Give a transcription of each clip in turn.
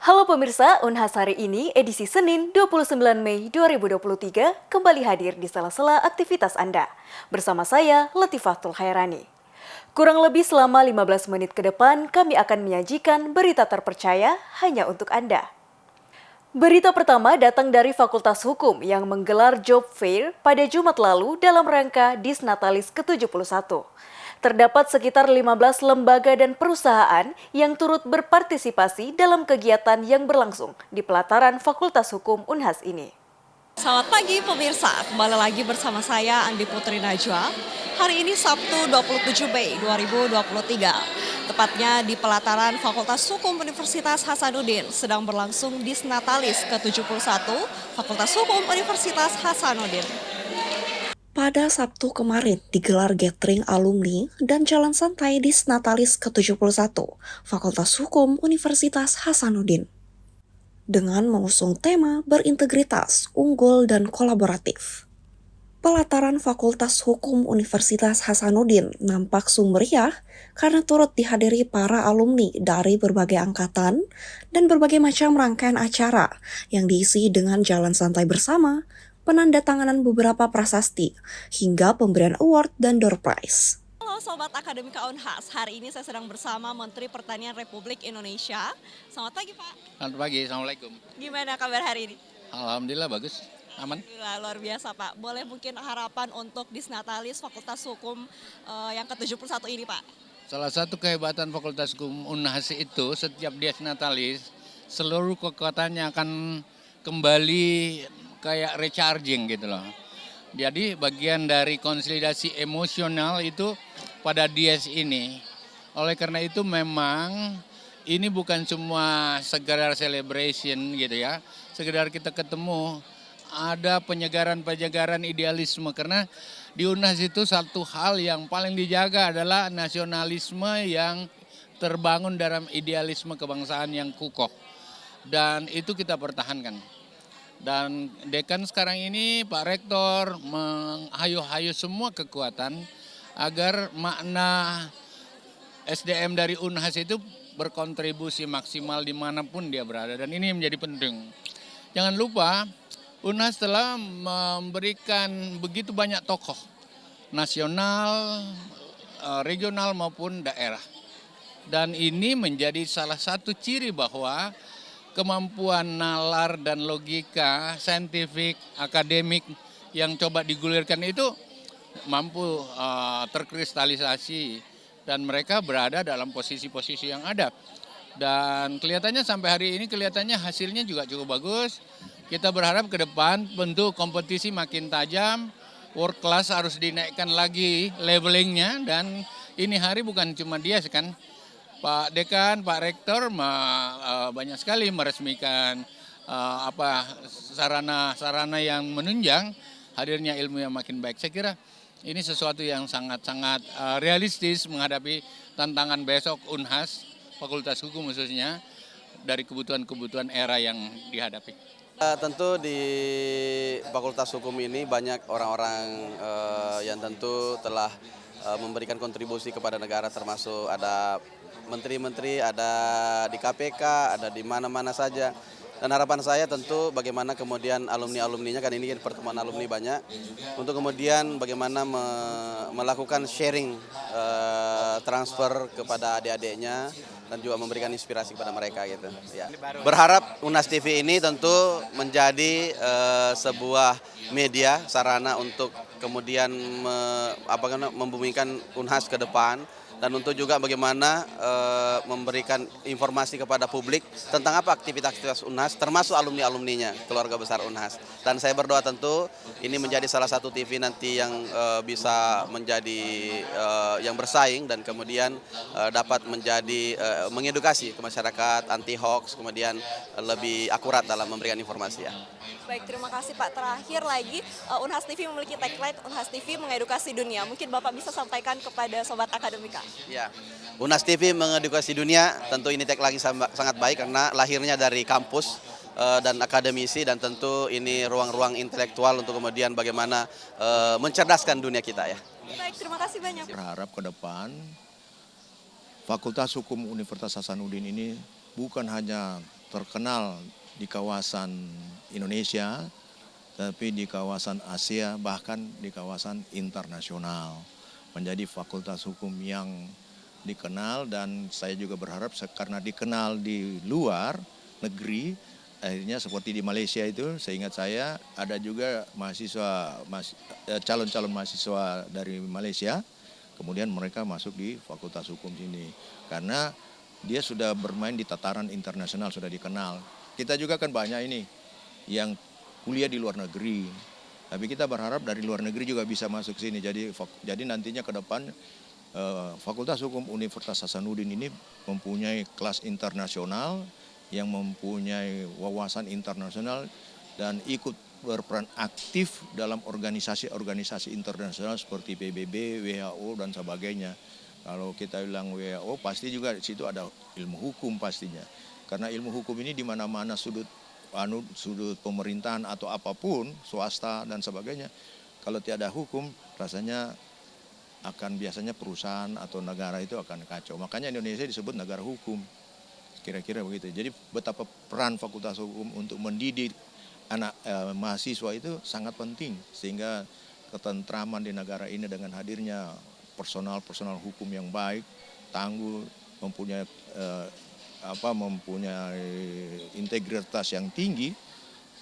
Halo pemirsa, Unhas hari ini edisi Senin 29 Mei 2023 kembali hadir di sela-sela aktivitas Anda. Bersama saya, Latifatul Khairani. Kurang lebih selama 15 menit ke depan kami akan menyajikan berita terpercaya hanya untuk Anda. Berita pertama datang dari Fakultas Hukum yang menggelar Job Fair pada Jumat lalu dalam rangka Disnatalis ke-71. Terdapat sekitar 15 lembaga dan perusahaan yang turut berpartisipasi dalam kegiatan yang berlangsung di pelataran Fakultas Hukum Unhas ini. Selamat pagi pemirsa, kembali lagi bersama saya Andi Putri Najwa. Hari ini Sabtu 27 Mei 2023, tepatnya di pelataran Fakultas Hukum Universitas Hasanuddin sedang berlangsung Disnatalis ke-71 Fakultas Hukum Universitas Hasanuddin. Pada Sabtu kemarin digelar gathering alumni dan jalan santai Disnatalis ke-71 Fakultas Hukum Universitas Hasanuddin. Dengan mengusung tema berintegritas, unggul, dan kolaboratif. Pelataran Fakultas Hukum Universitas Hasanuddin nampak sumeriah karena turut dihadiri para alumni dari berbagai angkatan dan berbagai macam rangkaian acara yang diisi dengan jalan santai bersama, penandatanganan beberapa prasasti, hingga pemberian award dan door prize. Halo Sobat Akademika Unhas, hari ini saya sedang bersama Menteri Pertanian Republik Indonesia. Selamat pagi Pak. Selamat pagi, Assalamualaikum. Gimana kabar hari ini? Alhamdulillah bagus, aman. Alhamdulillah, luar biasa Pak. Boleh mungkin harapan untuk Disnatalis Fakultas Hukum yang ke-71 ini Pak? Salah satu kehebatan Fakultas Hukum Unhas itu setiap Disnatalis, seluruh kekuatannya akan kembali kayak recharging gitu loh. Jadi bagian dari konsolidasi emosional itu pada Dies ini. Oleh karena itu memang ini bukan cuma sekedar celebration gitu ya. Sekedar kita ketemu, ada penyegaran-penyegaran idealisme. Karena di Unhas itu satu hal yang paling dijaga adalah nasionalisme yang terbangun dalam idealisme kebangsaan yang kukoh. Dan itu kita pertahankan. Dan dekan sekarang ini Pak Rektor menghayu-hayu semua kekuatan agar makna SDM dari Unhas itu berkontribusi maksimal dimanapun dia berada. Dan ini menjadi penting. Jangan lupa Unhas telah memberikan begitu banyak tokoh nasional, regional maupun daerah. Dan ini menjadi salah satu ciri bahwa kemampuan nalar dan logika saintifik, akademik yang coba digulirkan itu mampu terkristalisasi dan mereka berada dalam posisi-posisi yang ada. Dan kelihatannya sampai hari ini kelihatannya hasilnya juga cukup bagus. Kita berharap ke depan bentuk kompetisi makin tajam, world class harus dinaikkan lagi levelingnya dan ini hari bukan cuma dia kan. Pak Dekan, Pak Rektor banyak sekali meresmikan sarana-sarana yang menunjang hadirnya ilmu yang makin baik. Saya kira ini sesuatu yang sangat-sangat realistis menghadapi tantangan besok Unhas, Fakultas Hukum khususnya, dari kebutuhan-kebutuhan era yang dihadapi. Tentu di Fakultas Hukum ini banyak orang-orang yang tentu telah memberikan kontribusi kepada negara, termasuk ada menteri-menteri, ada di KPK, ada di mana-mana saja. Dan harapan saya tentu bagaimana kemudian alumni-alumninya, kan ini pertemuan alumni banyak, untuk kemudian bagaimana melakukan sharing, transfer kepada adik-adiknya, dan juga memberikan inspirasi kepada mereka gitu. Ya. Berharap Unhas TV ini tentu menjadi sebuah media, sarana untuk kemudian membumikan Unhas ke depan. Dan untuk juga bagaimana memberikan informasi kepada publik tentang apa aktivitas Unhas, termasuk alumni-alumninya, keluarga besar Unhas. Dan saya berdoa tentu ini menjadi salah satu TV nanti yang bisa menjadi yang bersaing dan kemudian dapat menjadi mengedukasi ke masyarakat, anti hoax, kemudian lebih akurat dalam memberikan informasi ya. Baik, terima kasih Pak. Terakhir lagi, Unhas TV memiliki tagline Unhas TV mengedukasi dunia. Mungkin Bapak bisa sampaikan kepada Sobat Akademika. Ya, Unhas TV mengedukasi dunia, tentu ini tagline sangat baik karena lahirnya dari kampus dan akademisi, dan tentu ini ruang-ruang intelektual untuk kemudian bagaimana mencerdaskan dunia kita ya. Baik, terima kasih banyak. Berharap ke depan Fakultas Hukum Universitas Hasanuddin ini bukan hanya terkenal di kawasan Indonesia, tapi di kawasan Asia, bahkan di kawasan internasional. Menjadi fakultas hukum yang dikenal, dan saya juga berharap karena dikenal di luar negeri, akhirnya seperti di Malaysia itu, seingat saya ada juga calon-calon mahasiswa dari Malaysia, kemudian mereka masuk di fakultas hukum ini. Karena dia sudah bermain di tataran internasional, sudah dikenal. Kita juga kan banyak ini yang kuliah di luar negeri. Tapi kita berharap dari luar negeri juga bisa masuk sini. Jadi nantinya ke depan Fakultas Hukum Universitas Hasanuddin ini mempunyai kelas internasional yang mempunyai wawasan internasional dan ikut berperan aktif dalam organisasi-organisasi internasional seperti PBB, WHO dan sebagainya. Kalau kita bilang WHO pasti juga di situ ada ilmu hukum pastinya. Karena ilmu hukum ini di mana-mana sudut pemerintahan atau apapun, swasta dan sebagainya. Kalau tiada hukum, rasanya biasanya perusahaan atau negara itu akan kacau. Makanya Indonesia disebut negara hukum. Kira-kira begitu. Jadi betapa peran Fakultas Hukum untuk mendidik anak mahasiswa itu sangat penting. Sehingga ketentraman di negara ini dengan hadirnya personal hukum yang baik, tangguh, mempunyai integritas yang tinggi,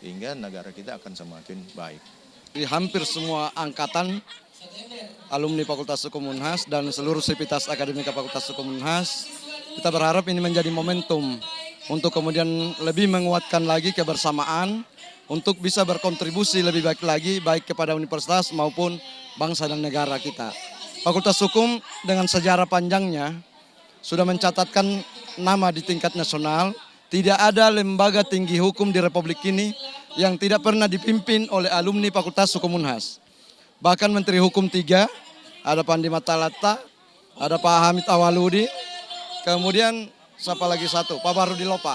sehingga negara kita akan semakin baik. Di hampir semua angkatan alumni Fakultas Hukum Unhas dan seluruh sivitas akademika Fakultas Hukum Unhas, kita berharap ini menjadi momentum untuk kemudian lebih menguatkan lagi kebersamaan untuk bisa berkontribusi lebih baik lagi baik kepada universitas maupun bangsa dan negara kita. Fakultas Hukum dengan sejarah panjangnya sudah mencatatkan nama di tingkat nasional. Tidak ada lembaga tinggi hukum di Republik ini yang tidak pernah dipimpin oleh alumni Fakultas Hukum Unhas. Bahkan Menteri Hukum 3, ada Pandi Matalata, ada Pak Hamid Awaludi, kemudian siapa lagi satu, Pak Barudi Lopa.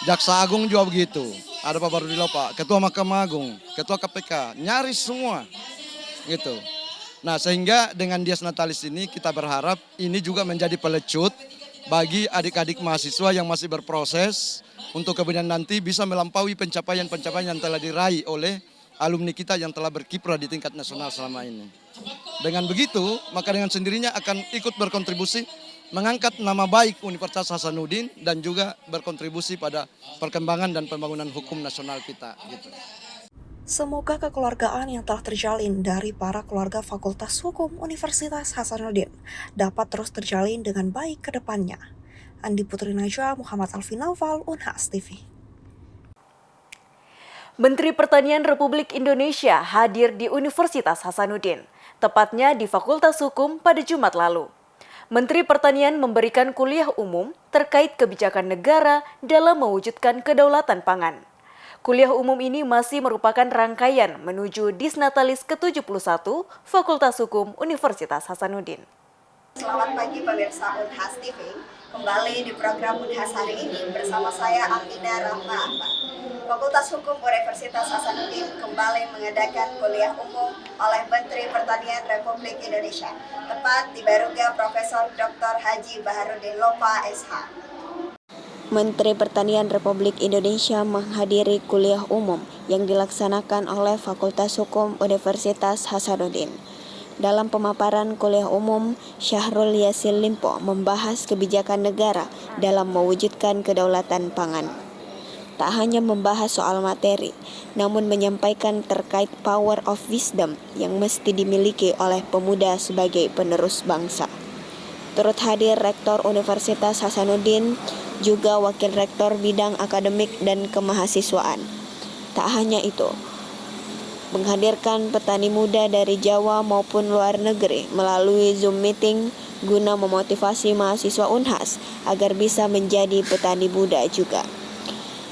Jaksa Agung juga begitu, ada Pak Barudi Lopa, Ketua Mahkamah Agung, Ketua KPK, nyaris semua gitu. Nah, sehingga dengan Dies Natalis ini kita berharap ini juga menjadi pelecut bagi adik-adik mahasiswa yang masih berproses untuk kemudian nanti bisa melampaui pencapaian-pencapaian yang telah diraih oleh alumni kita yang telah berkiprah di tingkat nasional selama ini. Dengan begitu, maka dengan sendirinya akan ikut berkontribusi mengangkat nama baik Universitas Hasanuddin dan juga berkontribusi pada perkembangan dan pembangunan hukum nasional kita. Gitu. Semoga kekeluargaan yang telah terjalin dari para keluarga Fakultas Hukum Universitas Hasanuddin dapat terus terjalin dengan baik ke depannya. Andi Putri Najwa, Muhammad Alvin Naufal, Unhas TV. Menteri Pertanian Republik Indonesia hadir di Universitas Hasanuddin, tepatnya di Fakultas Hukum pada Jumat lalu. Menteri Pertanian memberikan kuliah umum terkait kebijakan negara dalam mewujudkan kedaulatan pangan. Kuliah umum ini masih merupakan rangkaian menuju Disnatalis ke-71 Fakultas Hukum Universitas Hasanuddin. Selamat pagi pemirsa Unhas TV. Kembali di program Unhas hari ini bersama saya Aminah Rahma Akbar. Fakultas Hukum Universitas Hasanuddin kembali mengadakan kuliah umum oleh Menteri Pertanian Republik Indonesia, tepat di Baruga Profesor Dr. Haji Baharudin Lopa, SH. Menteri Pertanian Republik Indonesia menghadiri kuliah umum yang dilaksanakan oleh Fakultas Hukum Universitas Hasanuddin. Dalam pemaparan kuliah umum, Syahrul Yassin Limpo membahas kebijakan negara dalam mewujudkan kedaulatan pangan. Tak hanya membahas soal materi, namun menyampaikan terkait power of wisdom yang mesti dimiliki oleh pemuda sebagai penerus bangsa. Turut hadir Rektor Universitas Hasanuddin, juga Wakil Rektor Bidang Akademik dan Kemahasiswaan. Tak hanya itu, menghadirkan petani muda dari Jawa maupun luar negeri melalui Zoom meeting guna memotivasi mahasiswa Unhas agar bisa menjadi petani muda juga.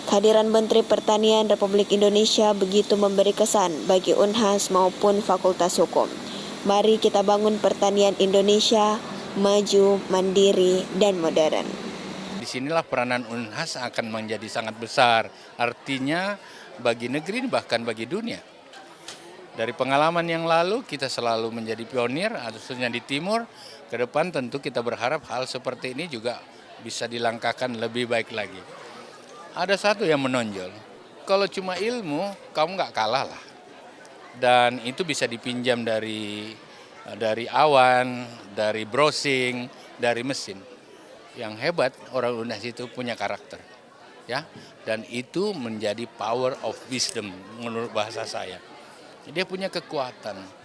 Kehadiran Menteri Pertanian Republik Indonesia begitu memberi kesan bagi Unhas maupun Fakultas Hukum. Mari kita bangun pertanian Indonesia maju, mandiri, dan modern. Disinilah peranan Unhas akan menjadi sangat besar. Artinya bagi negeri bahkan bagi dunia. Dari pengalaman yang lalu kita selalu menjadi pionir, khususnya di timur. Ke depan tentu kita berharap hal seperti ini juga bisa dilangkahkan lebih baik lagi. ada satu yang menonjol. Kalau cuma ilmu, kamu nggak kalah lah. Dan itu bisa dipinjam dari awan, dari browsing, dari mesin. Yang hebat orang UNHAS itu punya karakter, ya. Dan itu menjadi power of wisdom menurut bahasa saya. Dia punya kekuatan.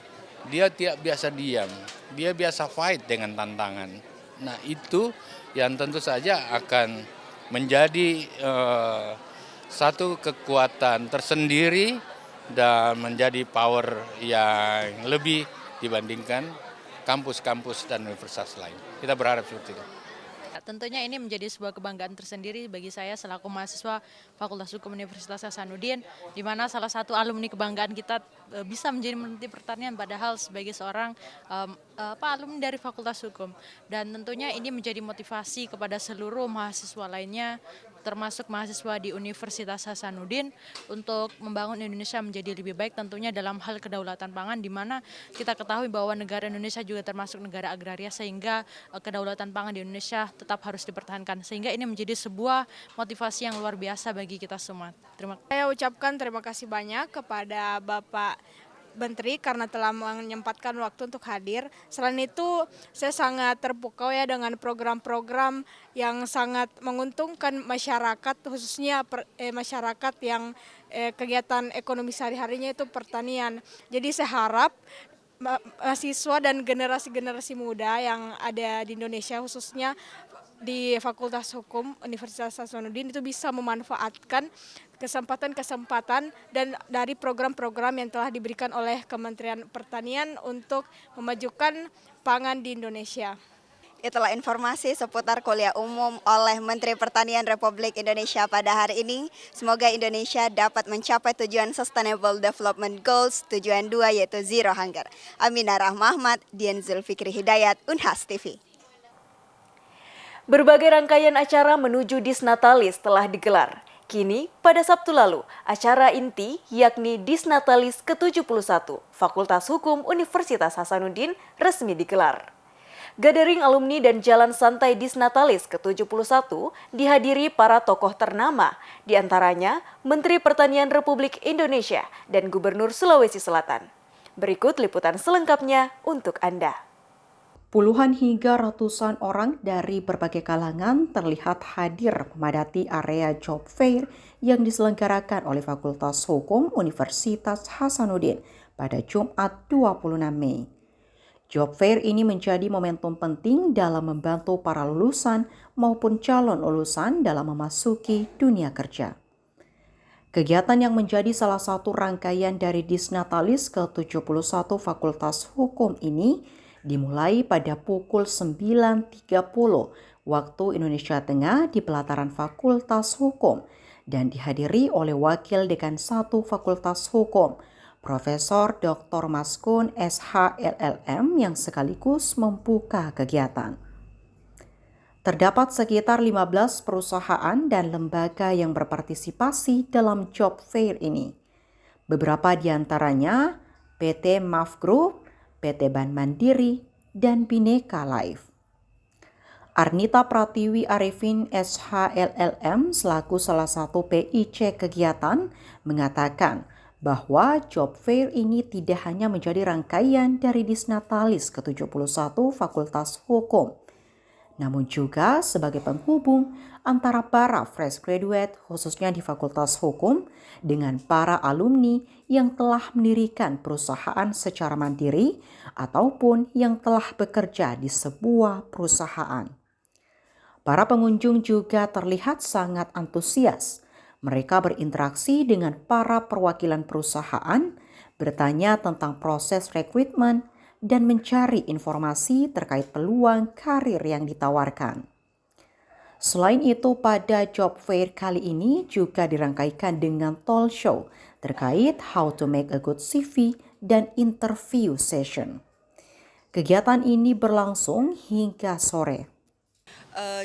Dia tidak biasa diam, dia biasa fight dengan tantangan. Nah itu yang tentu saja akan menjadi satu kekuatan tersendiri dan menjadi power yang lebih dibandingkan kampus-kampus dan universitas lain. Kita berharap seperti itu. Tentunya ini menjadi sebuah kebanggaan tersendiri bagi saya selaku mahasiswa Fakultas Hukum Universitas Hasanuddin, di mana salah satu alumni kebanggaan kita bisa menjadi Menteri Pertanian, padahal sebagai seorang alumni dari Fakultas Hukum. Dan tentunya ini menjadi motivasi kepada seluruh mahasiswa lainnya, termasuk mahasiswa di Universitas Hasanuddin, untuk membangun Indonesia menjadi lebih baik, tentunya dalam hal kedaulatan pangan, di mana kita ketahui bahwa negara Indonesia juga termasuk negara agraria, sehingga kedaulatan pangan di Indonesia tetap harus dipertahankan. Sehingga ini menjadi sebuah motivasi yang luar biasa bagi kita semua. Saya ucapkan terima kasih banyak kepada Bapak Menteri karena telah menyempatkan waktu untuk hadir. Selain itu, saya sangat terpukau ya dengan program-program yang sangat menguntungkan masyarakat, khususnya masyarakat yang kegiatan ekonomi sehari-harinya itu pertanian. Jadi saya harap mahasiswa dan generasi-generasi muda yang ada di Indonesia, khususnya di Fakultas Hukum Universitas Hasanuddin, itu bisa memanfaatkan kesempatan-kesempatan dan dari program-program yang telah diberikan oleh Kementerian Pertanian untuk memajukan pangan di Indonesia. Itulah informasi seputar kuliah umum oleh Menteri Pertanian Republik Indonesia pada hari ini. Semoga Indonesia dapat mencapai tujuan Sustainable Development Goals tujuan 2 yaitu Zero Hunger. Aminah Rahma Ahmad, Dian Zulfikri Hidayat, Unhas TV. Berbagai rangkaian acara menuju Disnatalis telah digelar. Kini, pada Sabtu lalu, acara inti yakni Disnatalis ke-71 Fakultas Hukum Universitas Hasanuddin resmi digelar. Gathering alumni dan jalan santai Disnatalis ke-71 dihadiri para tokoh ternama, diantaranya Menteri Pertanian Republik Indonesia dan Gubernur Sulawesi Selatan. Berikut liputan selengkapnya untuk Anda. Puluhan hingga ratusan orang dari berbagai kalangan terlihat hadir memadati area job fair yang diselenggarakan oleh Fakultas Hukum Universitas Hasanuddin pada Jumat 26 Mei. Job fair ini menjadi momentum penting dalam membantu para lulusan maupun calon lulusan dalam memasuki dunia kerja. Kegiatan yang menjadi salah satu rangkaian dari Disnatalis ke-71 Fakultas Hukum ini dimulai pada pukul 9.30 waktu Indonesia Tengah di pelataran Fakultas Hukum dan dihadiri oleh Wakil Dekan 1 Fakultas Hukum, Profesor Dr. Maskun SH-LLM yang sekaligus membuka kegiatan. Terdapat sekitar 15 perusahaan dan lembaga yang berpartisipasi dalam job fair ini. Beberapa di antaranya PT MAF Group, PT Bank Mandiri, dan Bhinneka Life. Arnita Pratiwi Arifin SH-LLM selaku salah satu PIC kegiatan mengatakan bahwa job fair ini tidak hanya menjadi rangkaian dari Disnatalis ke-71 Fakultas Hukum, namun juga sebagai penghubung antara para fresh graduate khususnya di Fakultas Hukum dengan para alumni yang telah mendirikan perusahaan secara mandiri ataupun yang telah bekerja di sebuah perusahaan. Para pengunjung juga terlihat sangat antusias. Mereka berinteraksi dengan para perwakilan perusahaan, bertanya tentang proses rekrutmen, dan mencari informasi terkait peluang karir yang ditawarkan. Selain itu, pada job fair kali ini juga dirangkaikan dengan talk show terkait how to make a good CV dan interview session. Kegiatan ini berlangsung hingga sore.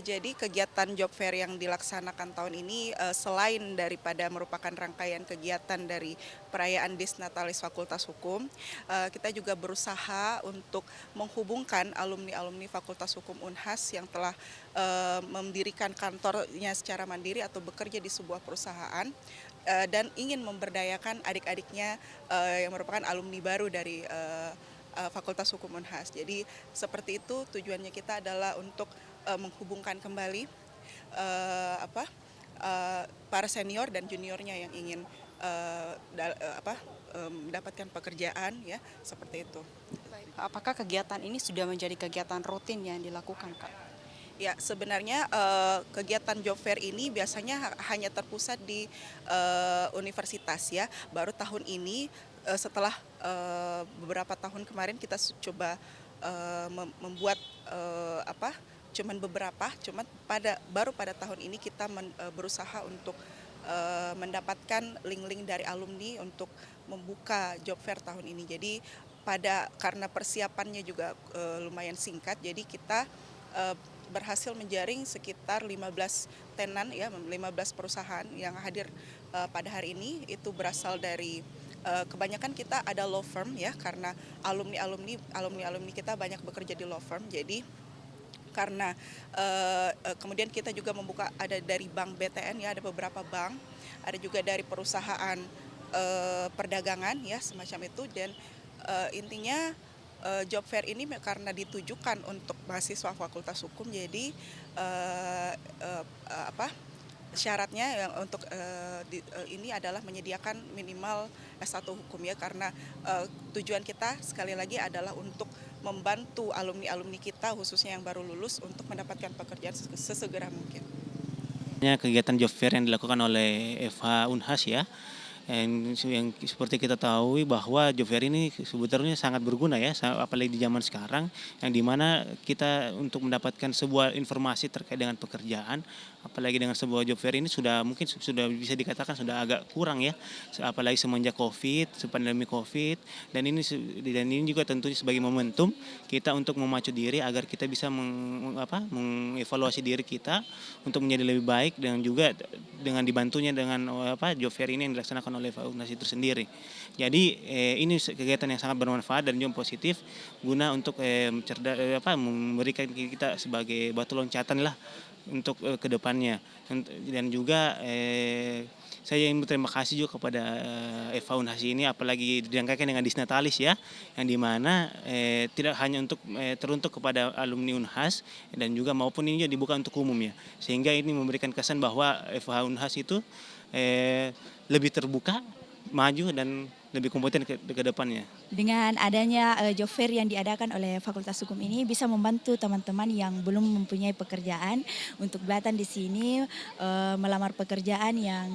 Jadi kegiatan job fair yang dilaksanakan tahun ini selain daripada merupakan rangkaian kegiatan dari perayaan Disnatalis Fakultas Hukum, kita juga berusaha untuk menghubungkan alumni-alumni Fakultas Hukum Unhas yang telah mendirikan kantornya secara mandiri atau bekerja di sebuah perusahaan dan ingin memberdayakan adik-adiknya yang merupakan alumni baru dari Fakultas Hukum Unhas. Jadi seperti itu tujuannya kita adalah untuk menghubungkan kembali para senior dan juniornya yang ingin mendapatkan pekerjaan ya seperti itu. Apakah kegiatan ini sudah menjadi kegiatan rutin yang dilakukan, Kak? Ya, sebenarnya kegiatan job fair ini biasanya hanya terpusat di universitas ya. Baru tahun ini setelah beberapa tahun kemarin kita coba membuat cuman baru pada tahun ini kita berusaha untuk mendapatkan link-link dari alumni untuk membuka job fair tahun ini. Jadi karena persiapannya juga lumayan singkat, jadi kita berhasil menjaring sekitar 15 tenan ya, 15 perusahaan yang hadir pada hari ini. Itu berasal dari kebanyakan kita ada law firm ya, karena alumni kita banyak bekerja di law firm. Jadi karena kemudian kita juga membuka, ada dari bank BTN ya, ada beberapa bank, ada juga dari perusahaan perdagangan ya semacam itu. Dan intinya job fair ini karena ditujukan untuk mahasiswa Fakultas Hukum, jadi syaratnya yang untuk ini adalah menyediakan minimal S1 Hukum ya, karena tujuan kita sekali lagi adalah untuk membantu alumni-alumni kita khususnya yang baru lulus untuk mendapatkan pekerjaan sesegera mungkin. Kegiatan job fair yang dilakukan oleh FH Unhas ya, yang seperti kita tahu bahwa job fair ini sebetulnya sangat berguna ya, apalagi di zaman sekarang yang dimana kita untuk mendapatkan sebuah informasi terkait dengan pekerjaan, apalagi dengan sebuah job fair ini mungkin sudah bisa dikatakan sudah agak kurang ya, apalagi semenjak pandemi COVID, dan ini juga tentunya sebagai momentum kita untuk memacu diri agar kita bisa mengevaluasi diri kita untuk menjadi lebih baik, dan juga dengan dibantunya dengan job fair ini yang dilaksanakan oleh Unhas itu sendiri. Jadi ini kegiatan yang sangat bermanfaat dan juga positif guna untuk memberikan kita sebagai batu loncatan lah untuk ke depannya. Dan juga saya ingin berterima kasih juga kepada FH Unhas ini, apalagi dirangkaikan dengan Disnatalis ya, yang dimana tidak hanya teruntuk kepada alumni Unhas dan juga maupun ini juga dibuka untuk umum ya, sehingga ini memberikan kesan bahwa FH Unhas itu lebih terbuka, maju dan lebih kompeten ke depannya. Dengan adanya job fair yang diadakan oleh Fakultas Hukum ini bisa membantu teman-teman yang belum mempunyai pekerjaan untuk datang di sini melamar pekerjaan yang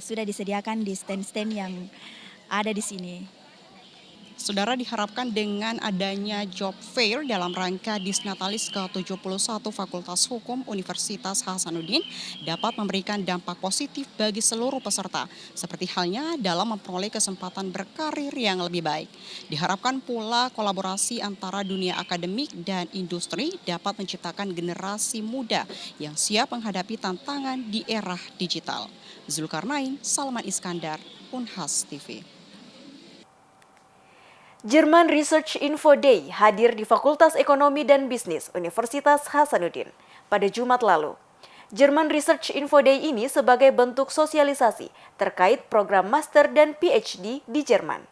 sudah disediakan di stand-stand yang ada di sini. Saudara, diharapkan dengan adanya job fair dalam rangka Disnatalis ke-71 Fakultas Hukum Universitas Hasanuddin dapat memberikan dampak positif bagi seluruh peserta, seperti halnya dalam memperoleh kesempatan berkarir yang lebih baik. Diharapkan pula kolaborasi antara dunia akademik dan industri dapat menciptakan generasi muda yang siap menghadapi tantangan di era digital. Zulkarnain, Salman Iskandar, Unhas TV. Jerman Research Info Day hadir di Fakultas Ekonomi dan Bisnis Universitas Hasanuddin pada Jumat lalu. Jerman Research Info Day ini sebagai bentuk sosialisasi terkait program master dan PhD di Jerman.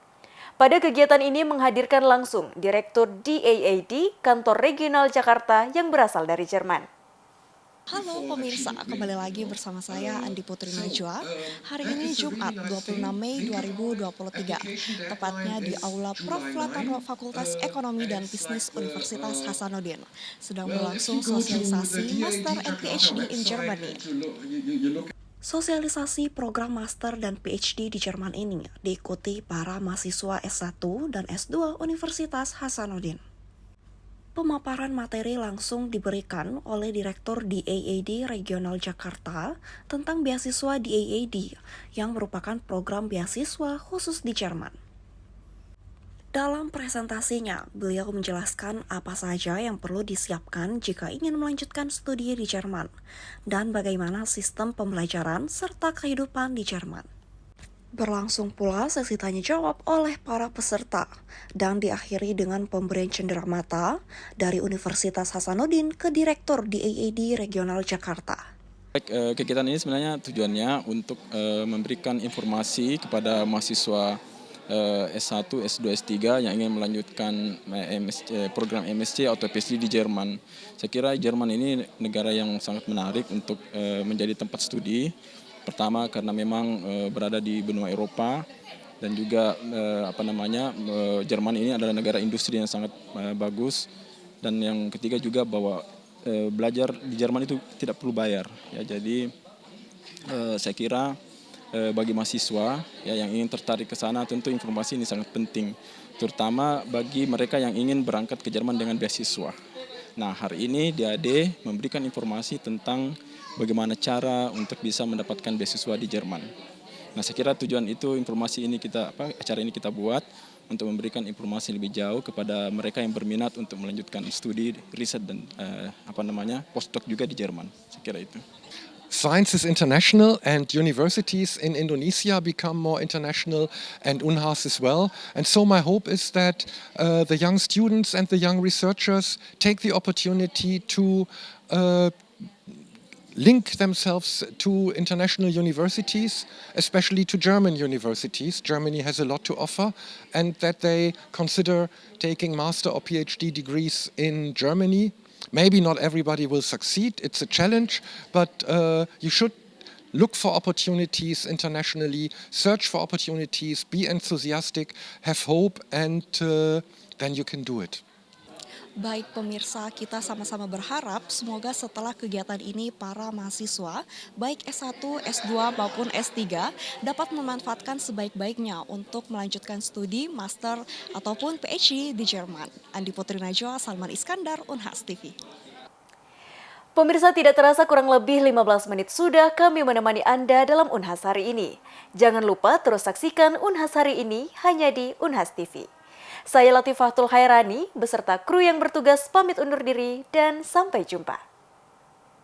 Pada kegiatan ini menghadirkan langsung Direktur DAAD Kantor Regional Jakarta yang berasal dari Jerman. Halo pemirsa, kembali lagi bersama saya Andi Putri Najwa. Hari ini Jumat 26 Mei 2023, tepatnya di Aula Prof. Latano Fakultas Ekonomi dan Bisnis Universitas Hasanuddin. Sedang berlangsung sosialisasi Master and PhD in Germany. Sosialisasi program Master dan PhD di Jerman ini diikuti para mahasiswa S1 dan S2 Universitas Hasanuddin. Pemaparan materi langsung diberikan oleh Direktur DAAD Regional Jakarta tentang beasiswa DAAD yang merupakan program beasiswa khusus di Jerman. Dalam presentasinya, beliau menjelaskan apa saja yang perlu disiapkan jika ingin melanjutkan studi di Jerman, dan bagaimana sistem pembelajaran serta kehidupan di Jerman. Berlangsung pula sesi tanya jawab oleh para peserta, dan diakhiri dengan pemberian cenderamata dari Universitas Hasanuddin ke Direktur DAAD Regional Jakarta. Kegiatan ini sebenarnya tujuannya untuk memberikan informasi kepada mahasiswa S1, S2, S3 yang ingin melanjutkan program MSc atau PhD di Jerman. Saya kira Jerman ini negara yang sangat menarik untuk menjadi tempat studi. Pertama karena memang berada di benua Eropa dan juga Jerman ini adalah negara industri yang sangat bagus. Dan yang ketiga juga bahwa belajar di Jerman itu tidak perlu bayar. Ya, jadi saya kira bagi mahasiswa yang ingin tertarik ke sana tentu informasi ini sangat penting, terutama bagi mereka yang ingin berangkat ke Jerman dengan beasiswa. Nah, hari ini DAAD memberikan informasi tentang bagaimana cara untuk bisa mendapatkan beasiswa di Jerman. Nah, saya kira tujuan itu acara ini kita buat untuk memberikan informasi lebih jauh kepada mereka yang berminat untuk melanjutkan studi, riset dan postdoc juga di Jerman. Saya kira itu. Science is international and universities in Indonesia become more international and UNHAS as well. And so my hope is that the young students and the young researchers take the opportunity to link themselves to international universities, especially to German universities. Germany has a lot to offer, and that they consider taking master or PhD degrees in Germany. Maybe not everybody will succeed, it's a challenge, but you should look for opportunities internationally, search for opportunities, be enthusiastic, have hope, and then you can do it. Baik pemirsa, kita sama-sama berharap semoga setelah kegiatan ini para mahasiswa, baik S1, S2 maupun S3 dapat memanfaatkan sebaik-baiknya untuk melanjutkan studi, master, ataupun PhD di Jerman. Andi Putri Najwa, Salman Iskandar, Unhas TV. Pemirsa, tidak terasa kurang lebih 15 menit sudah kami menemani Anda dalam Unhas hari ini. Jangan lupa terus saksikan Unhas hari ini hanya di Unhas TV. Saya Latifah Tulkhairani beserta kru yang bertugas pamit undur diri dan sampai jumpa.